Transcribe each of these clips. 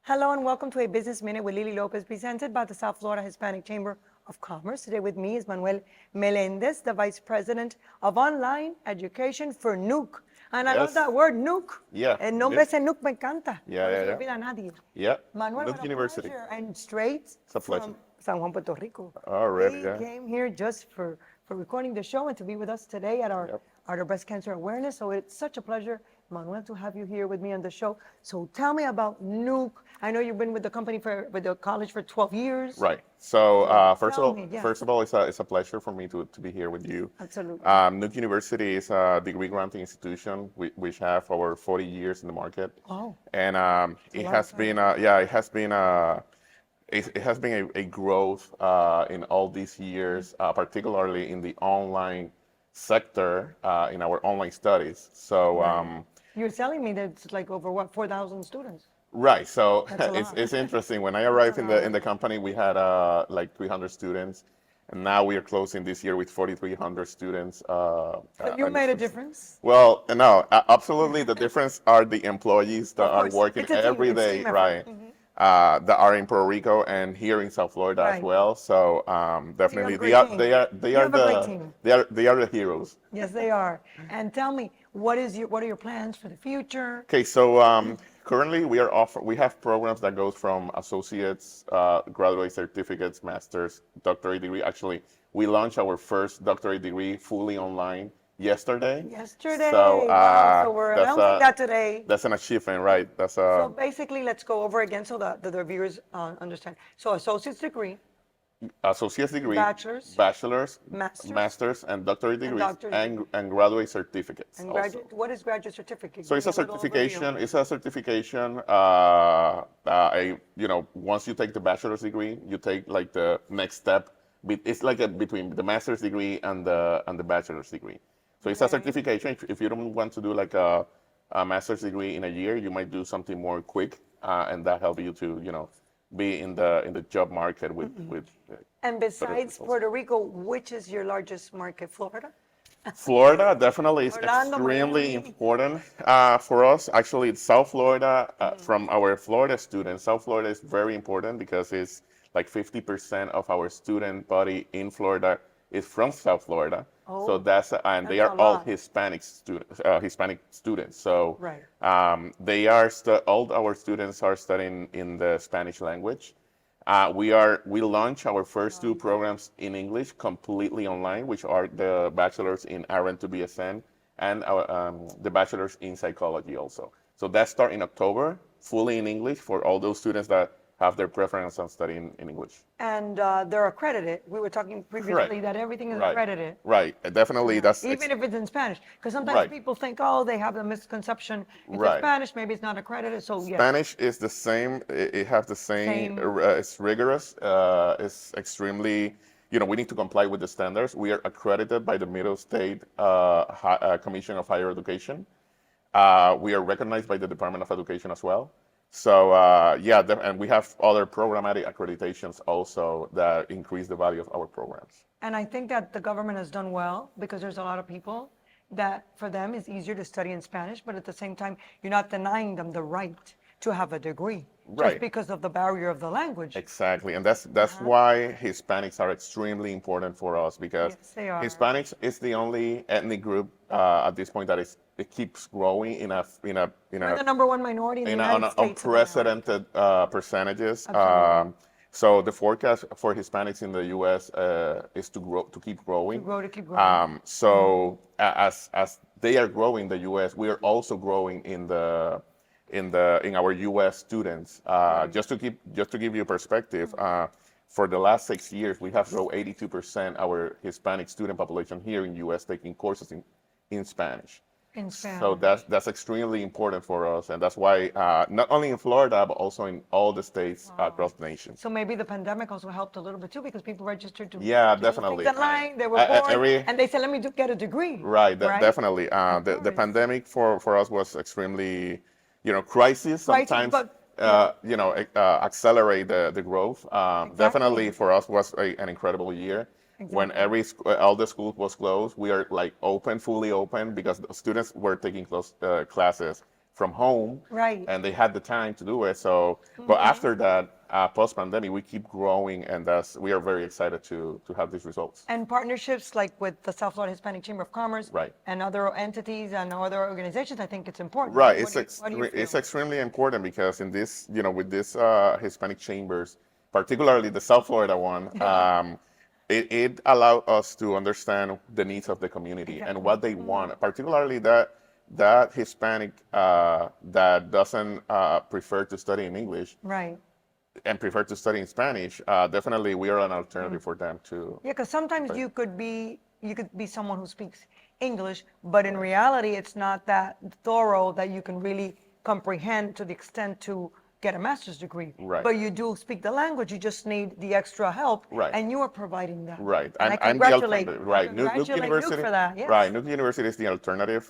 Hello and welcome to a Business Minute with Lily Lopez, presented by the South Florida Hispanic Chamber of Commerce. Today with me is Manuel Meléndez, the Vice President of Online Education for NUC. And I love Yes. that word, NUC. Yeah. El nombre ese NUC me encanta. Yeah, No yeah, se le yeah. olvida a nadie. Yeah. Manuel, NUC what a University. pleasure. And straight It's a pleasure. from San Juan, Puerto Rico. Already, We yeah. came here just for recording the show and to be with us today at Yep. our breast cancer awareness. So it's such a pleasure, Manuel, to have you here with me on the show. So tell me about NUC. I know you've been with the with the college for 12 years. Right. So tell me, yeah. first of all, it's a pleasure for me to be here with you. Absolutely. NUC University is a degree granting institution which have over 40 years in the market, Oh, and it lot has of been it has been a growth in all these years, particularly in the online sector in our online studies. So. you're telling me that it's like over what, 4,000 students? Right. So That's a lot. it's interesting. When I arrived a in the company, we had like 300 students, and now we are closing this year with 4,300 students. But you and made a it's- difference. Well, no, absolutely. The difference are the employees that Of are course. working It's a team. every It's day, team effort. right? That are in Puerto Rico and here in South Florida as Right. well. So definitely, great team. they are You have a great team. they are the heroes. Yes, they are. And tell me, what are your plans for the future? Okay, so currently we have programs that goes from associates, graduate certificates, masters, doctorate degree. Actually, we launched our first doctorate degree fully online yesterday. Yesterday. So, Wow. So we're that's announcing a- that today. That's an achievement, right? That's So basically, let's go over again so that the viewers understand. So associate's degree, associate's degree, bachelor's, masters, and doctorate degrees, doctorate and graduate certificates. and also. graduate. What is graduate certificate? So it's a Give me little certification. overview. It's a certification. Once you take the bachelor's degree, you take like the next step. It's like between the master's degree and the bachelor's degree. So it's a certification. If you don't want to do like a master's degree in a year, you might do something more quick, and that help you to be in the job market with And besides results. Puerto Rico, which is your largest market? Florida? Florida definitely is Orlando, extremely Miami. important for us. Actually, it's South Florida, from our Florida students, South Florida is very important because it's like 50% of our student body in Florida is from South Florida. So and they that's are a all lot. Hispanic students. So Right. they are all our students are studying in the Spanish language. We launched our first two programs in English completely online, which are the bachelor's in RN to BSN and the bachelor's in psychology also. So that start in October, fully in English for all those students that have their preference on studying in English. And they're accredited. We were talking previously that everything is accredited. Right. Definitely. That's Even if it's in Spanish. Because sometimes Right. people think, oh, they have the misconception. If it's Right. Spanish, maybe it's not accredited. So, yeah. Spanish is the same. It has the same. It's rigorous. It's extremely. We need to comply with the standards. We are accredited by the Middle State Commission of Higher Education. We are recognized by the Department of Education as well. So and we have other programmatic accreditations also that increase the value of our programs. And I think that the government has done well because there's a lot of people that for them it's easier to study in Spanish, but at the same time, you're not denying them the right to have a degree just Right. because of the barrier of the language. Exactly, and that's why Hispanics are extremely important for us because Yes, they are. Hispanics is the only ethnic group at this point that it keeps growing We're the number one minority in the United on States. of America. unprecedented percentages. Absolutely. So the forecast for Hispanics in the U.S. Is to keep growing. To keep growing. So as they are growing in the U.S., we are also growing in our U.S. students. Just to give you perspective, for the last 6 years, we have grown 82% our Hispanic student population here in U.S. taking courses in Spanish. In Spanish. So that's extremely important for us, and that's why not only in Florida but also in all the states across the nation. So maybe the pandemic also helped a little bit too because people registered to Yeah, do definitely. things online. They were bored, every- and they said, "Let me get a degree." Right, definitely. The course. pandemic for us was extremely, crisis sometimes. but- accelerate the growth. Definitely for us was an incredible year. When all the schools was closed, we are like fully open because the students were taking classes from home, Right. and they had the time to do it. So, but after that, post-pandemic, we keep growing, and we are very excited to have these results. And partnerships like with the South Florida Hispanic Chamber of Commerce Right. and other entities and other organizations, I think it's important. Right. What do you feel? It's extremely important because in this, with this Hispanic chambers, particularly the South Florida one, it allowed us to understand the needs of the community and what they want, particularly that Hispanic that doesn't prefer to study in English Right. and prefer to study in Spanish. Definitely, we are an alternative for them to. Yeah, because sometimes you could be someone who speaks English, but in reality, it's not that thorough that you can really comprehend to the extent to get a master's degree. Right. But you do speak the language. You just need the extra help, Right. and you are providing that. Right, And I I'm the congratulate, alternative. Right, NUC congratulate University. Nuke for that. Yes. Right, NUC University is the alternative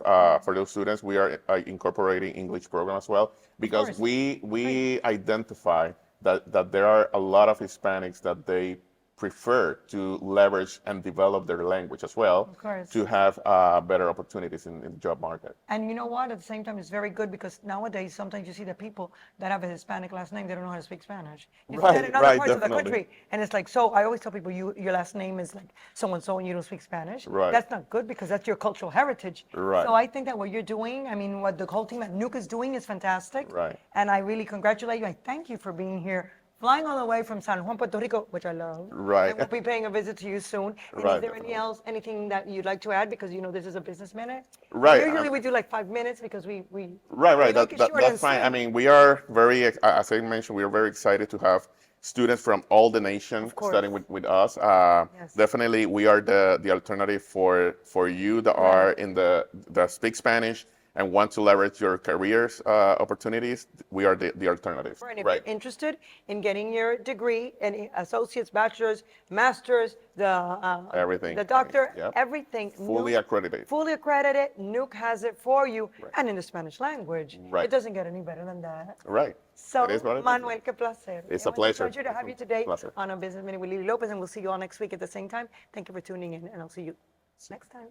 for those students. We are incorporating English program as well because course. we identify that there are a lot of Hispanics that they prefer to leverage and develop their language as well course. to have better opportunities in the job market. And you know what? At the same time, it's very good because nowadays sometimes you see the people that have a Hispanic last name, they don't know how to speak Spanish. You see that in other parts of the country, and it's like, so I always tell people, your last name is like so and so, and you don't speak Spanish. Right. That's not good because that's your cultural heritage. Right. So I think that what you're doing, I mean, what the whole team at NUC is doing is fantastic. Right. And I really congratulate you. I thank you for being here. Flying all the way from San Juan, Puerto Rico, which I love. Right. And we'll be paying a visit to you soon. And Right, is there anything that you'd like to add? Because this is a business minute. Right. Usually we do like 5 minutes because we Right. we make it short That's and fine. sweet. I mean, we are very, as I mentioned, we are very excited to have students from all the nation course. studying with us. Yes. Definitely, we are the alternative for you that are in that speak Spanish and want to leverage your careers opportunities. We are the alternative. And if Right. you're interested in getting your degree, any associates, bachelor's, master's, Everything. the doctor, Yep. everything. Fully NUC accredited. Fully accredited. NUC has it for you, and in the Spanish language. Right. It doesn't get any better than that. Right. So, It is what it is. Manuel, qué placer. It's It a was pleasure. pleasure to have you today Pleasure. on a Business Minute with Lily Lopez, and we'll see you all next week at the same time. Thank you for tuning in, and I'll see you next time.